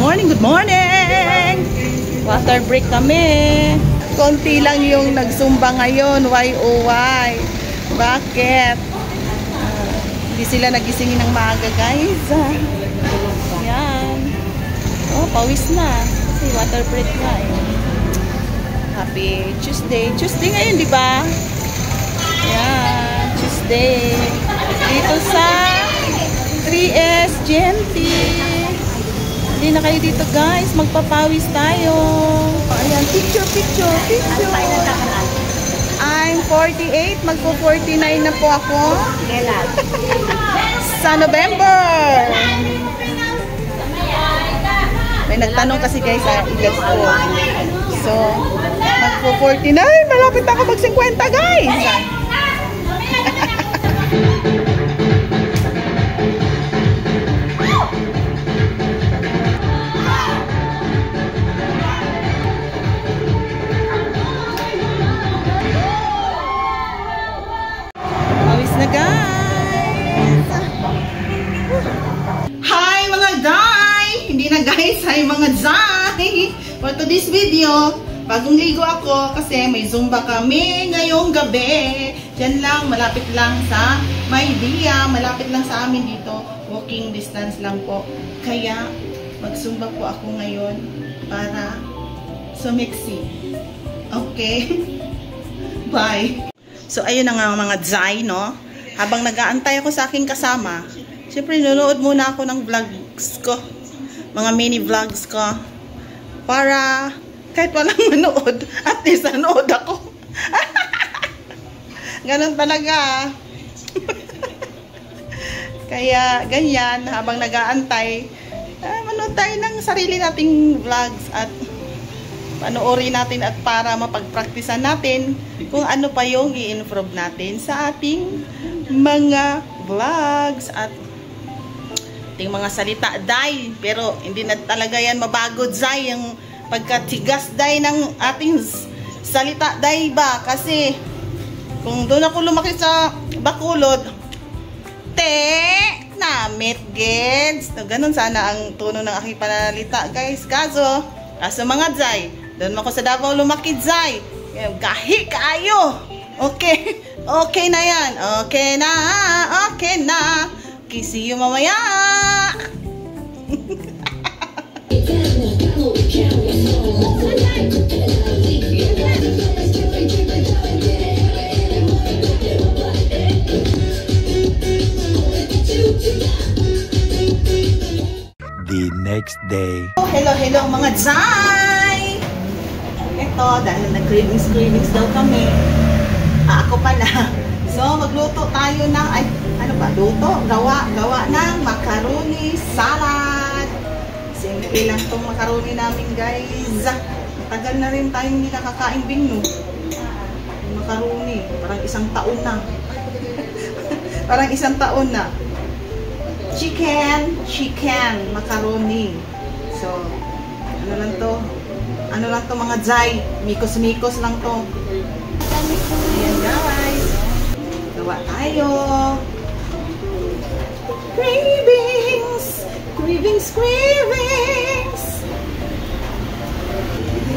morning, good morning! Water break kami. Konti lang yung nagsumba ngayon. Why oh why? Bakit? Hindi sila nagising ng maaga, guys. Yan. Oh, pawis na. Kasi water break na eh. Happy Tuesday. Tuesday ngayon, di ba? Yan. Tuesday. Dito sa 3S GMT. Hindi na kayo dito, guys. Magpapawis tayo. Ayan, picture. I'm 48. Magpo-49 na po ako. Sa November. May nagtanong kasi, guys, sa edad ko. So, magpo-49. Malapit ako mag-50, guys. Hi mga Zay! For today's video, bagong ligo ako kasi may Zumba kami ngayong gabi. Diyan lang, malapit lang sa Maydia, malapit lang sa amin dito. Walking distance lang po. Kaya mag-Zumba po ako ngayon para sumiksi. Okay? Bye! So ayun na nga mga Zay, no? Habang nag-aantay ako sa aking kasama, syempre nunood muna ako ng vlogs ko. Mga mini vlogs ko para kahit walang manood at least nanood ako. Ganon talaga. Kaya ganyan, habang nag-aantay, manood tayo ng sarili nating vlogs at panoorin natin at para mapagpraktisan natin kung ano pa yung i-improve natin sa ating mga vlogs at ating mga salita, day. Pero hindi na talaga yan mabago, day. Yung pagkatigas, day, ng ating salita, day ba? Kasi kung doon ako lumaki sa Bacolod, namit, geds. So, ganun sana ang tono ng aking pananalita, guys. Kaso mga day, doon ako sa Davao lumaki, day. Gahi kaayo. Okay. Okay na yan. Okay na. Okay na. Okay, see you mamaya. The next day. Hello mga Zay! Ito, dahil nag-cravings daw kami. Ako pala. So, magluto tayo ng, gawa ng macaroni salad. Simple lang itong macaroni namin, guys. Matagal na rin tayong hindi nakakain bingno. Macaroni, parang isang taon na. Parang isang taon na. Chicken, macaroni. So, ano lang to mga Zay. Mikos lang to. Ayan, guys. Gawa tayo. Cravings.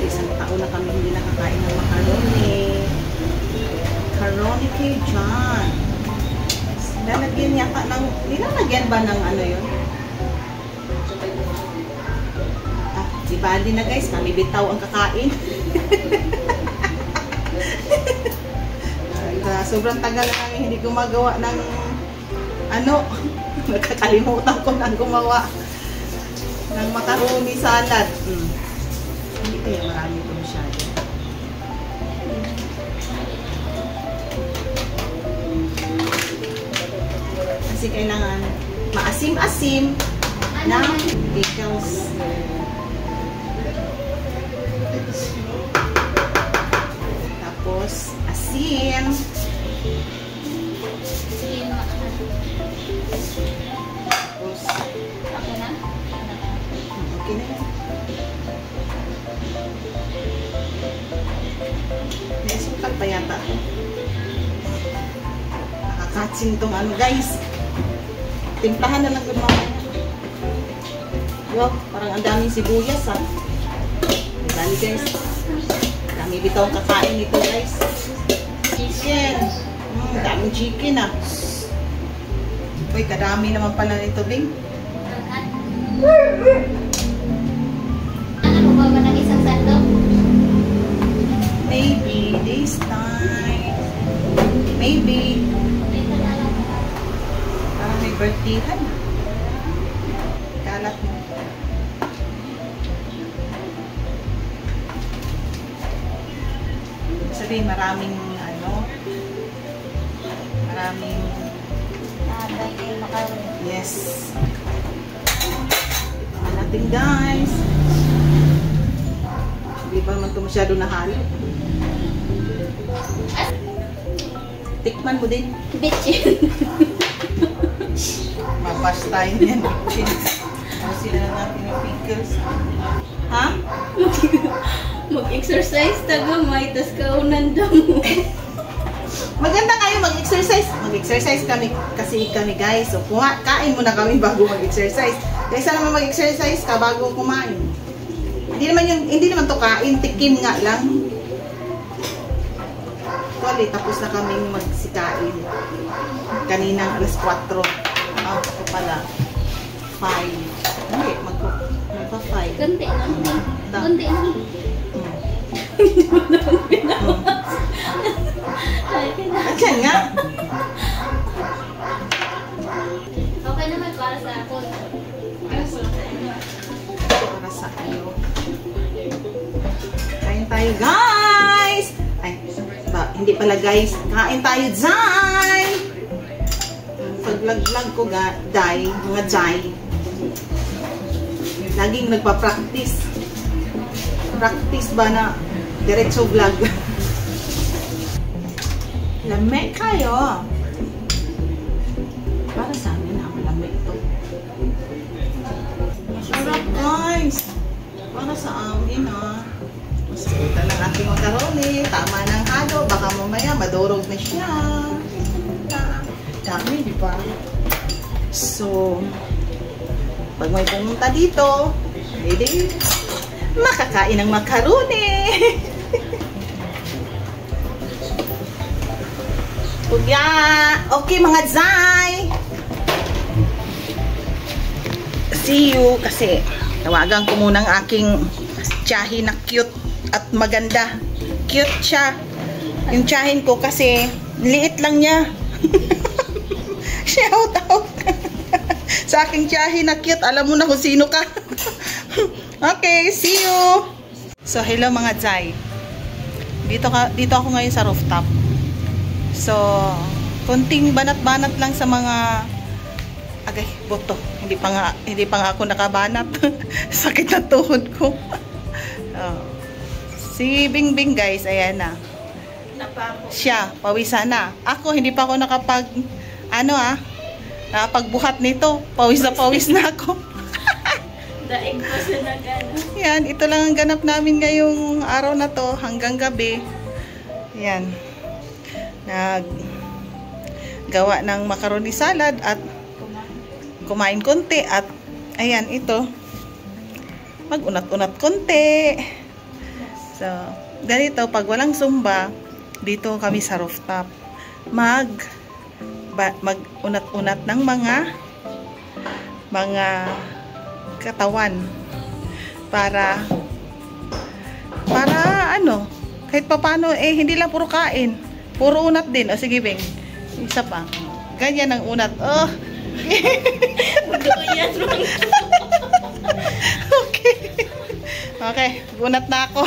Isang taon na kami hindi nakakain ng macaroni. Macaroni kay John. Nilalagyan yata ng, nilalagyan ba ng ano yun? Di bali na, guys, kami bitaw ang kakain. Sobrang tagal na kami hindi gumagawa ng nakakalimutan ko nang gumawa ng macaroni salad. Hindi kaya marami ito masyado. Kasi kailangan maasim-asim ng pickles. Tapos asin. Tapos okay na? Okay na yan. Naisukal pa yata. Nakakatsing tong guys. Timplahan na lang mamaya. Wow, parang ang daming sibuyas ha. Dali guys. Dami bitaw kakain nito guys. Chicken. Daming chicken ah. Uy, kadami naman pala nito, Bing. Ano mo ba ng isang sandok? Maybe this time. Maybe. Parang may birthday-han. Kalat mo. Sabihin, maraming maraming yes. Tignan natin guys. Hindi pa naman ito masyado nahalo. Tikman mo din. Bitchin. Mapash tayo niyan. Sila na natin yung pickles. Ha? Mag-exercise tagamay, tas kaunan daw mo. Maganda kayo mag-exercise. Mag-exercise kami kasi kami guys. So, kain muna kami bago mag-exercise. Kaysa naman mag-exercise ka bago kumain. Hindi naman to kain, tikim nga lang. Actually, tapos na kaming magsikain. Kanina alas 4. Ako pala 5. Hindi, magpa-5. Kunti lang. Kunti lang. Ayan nga. Okay naman para sa ako. Para sa iyo. Kain tayo guys! Ay, hindi pala guys. Kain tayo dyan! Pag-vlog ko mga jay. Laging nagpa-practice. Practice ba na diretso vlog? Lamig kayo. Para sa amin ang lamig to. Masarap guys. Para sa amin Masarap lang ating macaroni. Tama ng halo. Baka mamaya madurog na siya. Dami, di ba? So, pag may pumunta dito, pwede makakain ng macaroni. Pugya! Okay mga Zay! See you! Kasi tawagan ko muna ang aking tiyahin na cute at maganda. Cute siya. Yung tiyahin ko kasi liit lang niya. Shout out! Sa aking tiyahin na cute. Alam mo na kung sino ka. Okay, see you! So, hello mga Zay. Dito ako ngayon sa rooftop. So, konting banat-banat lang sa mga boto. Hindi pa nga ako nakabanat. Sakit na tuhod ko. Si Bingbing guys, ayan na. Siya, pawisan na. Ako, hindi pa ako nakapagbuhat nito. Pawis na ako. Daig ko sa nagano. Yan, ito lang ang ganap namin ngayong araw na to hanggang gabi. Yan. Naggawa ng macaroni salad at kumain konti at ayan ito mag-unat-unat konti. So, ganito pag walang Zumba dito kami sa rooftop mag-unat-unat ng mga katawan para kahit papano hindi lang puro kain. Puro unat din. O sige, Beng. Isa pa. Ganyan ang unat. Oh. Okay. Okay. Unat na ako.